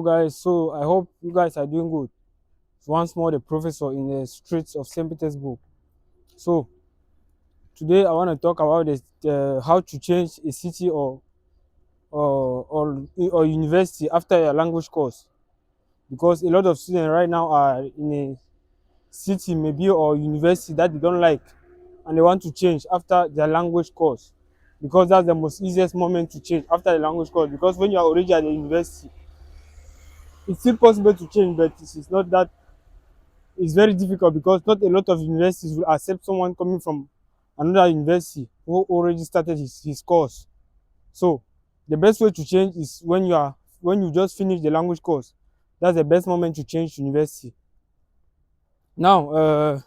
Guys, so I hope you guys are doing good. It's once more the professor in the streets of St. Petersburg. So today I want to talk about how to change a city or university after a language course, because a lot of students right now are in a city maybe or university that they don't like, and they want to change after their language course, because that's the most easiest moment to change after the language course, because when you are already at the university it's still possible to change, but it's not that. It's very difficult because not a lot of universities will accept someone coming from another university who already started his course. So the best way to change is when you just finish the language course. That's the best moment to change university. Now,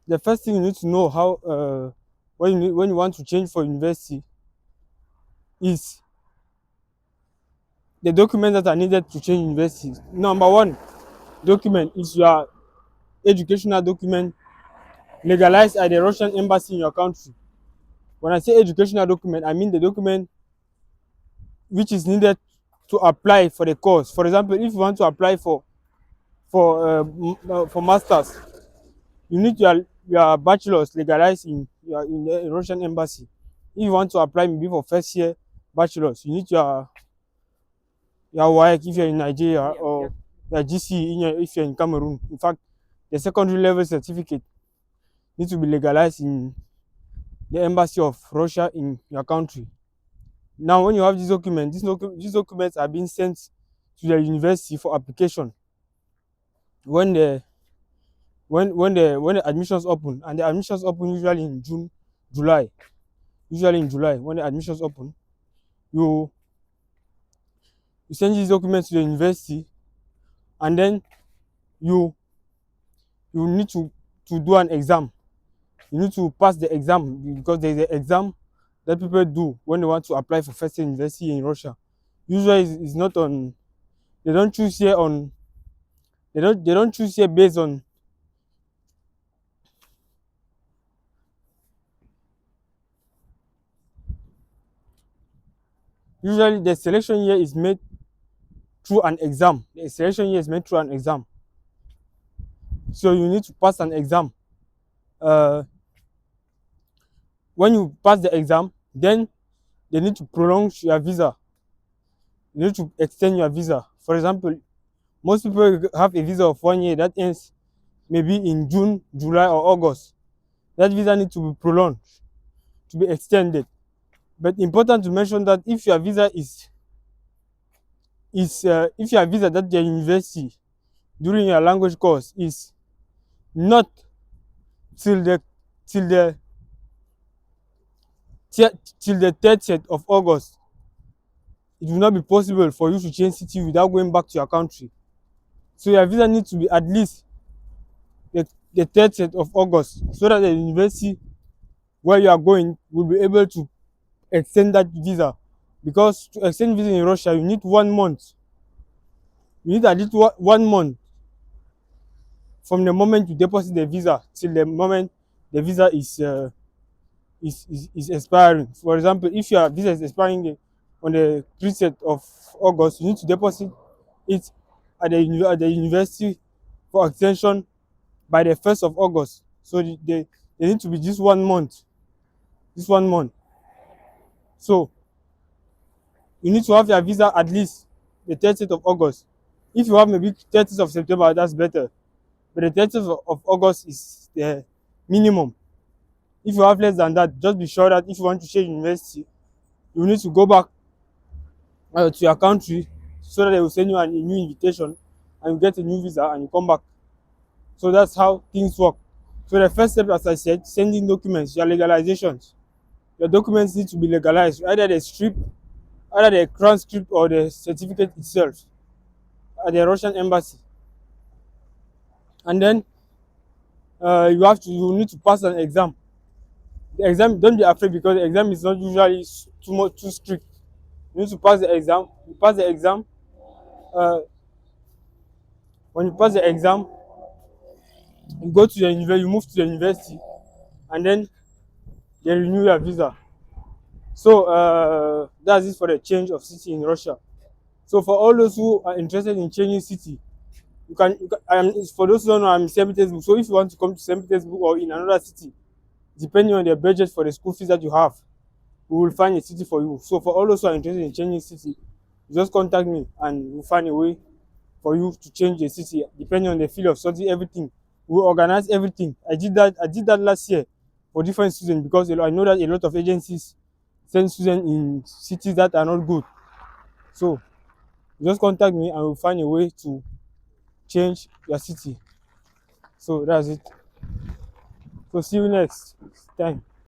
the first thing you need to know how when you want to change for university is the documents that are needed to change university. Number one document is your educational document legalized at the Russian embassy in your country. When I say educational document, I mean the document which is needed to apply for the course. For example, if you want to apply for masters, you need your bachelor's legalized in the Russian embassy. If you want to apply maybe for first year bachelor's, you need your WAEC if you're in Nigeria, or your GCE if you're in Cameroon. In fact, the secondary level certificate needs to be legalized in the embassy of Russia in your country. Now, when you have this document, these documents are being sent to the university for application when the admissions open, and the admissions open usually in June, July. Usually in July, when the admissions open, you you send these documents to the university, and then you you need to do an exam. You need to pass the exam, because there's an exam that people do when they want to apply for first year university in Russia. Usually, it's not on. They don't choose here on. They don't choose here based on. Usually, the selection year is made through an exam. The selection year is made through an exam. So you need to pass an exam. Uh, when you pass the exam, then they need to prolong your visa. You need to extend your visa. For example, most people have a visa of 1 year that ends maybe in June, July, or August. That visa needs to be prolonged, to be extended. But important to mention that if your visa is if your visa that your university during your language course is not till the till the till the 30th of August, it will not be possible for you to change city without going back to your country. So your visa needs to be at least the 30th of August, so that the university where you are going will be able to extend that visa. Because to extend visa in Russia, you need 1 month. You need at least 1 month from the moment you deposit the visa till the moment the visa is expiring. For example, if your visa is expiring on the 30th of August, you need to deposit it at the university for extension by the 1st of August. So they need to be just 1 month. This 1 month. So you need to have your visa at least the 30th of August. If you have maybe 30th of September, that's better. But the 30th of August is the minimum. If you have less than that, just be sure that if you want to change university, you need to go back to your country, so that they will send you a new invitation, and you get a new visa and you come back. So that's how things work. So the first step, as I said, sending documents, your legalizations. Your documents need to be legalized, either the transcript or the certificate itself at the Russian embassy. And then you need to pass an exam. The exam, don't be afraid, because the exam is not usually too strict. You need to pass the exam. You pass the exam. Uh, when you pass the exam, you go to the university, you move to the university, and then they renew your visa. So that's it for the change of city in Russia. So for all those who are interested in changing city, for those who don't know, I'm in St. Petersburg. So if you want to come to St. Petersburg or in another city, depending on the budget for the school fees that you have, we will find a city for you. So for all those who are interested in changing city, just contact me and we'll find a way for you to change the city depending on the field of study, everything. We organize everything. I did that last year for different students because I know that a lot of agencies send students in cities that are not good. So just contact me and we'll find a way to change your city. So that's it. So see you next time.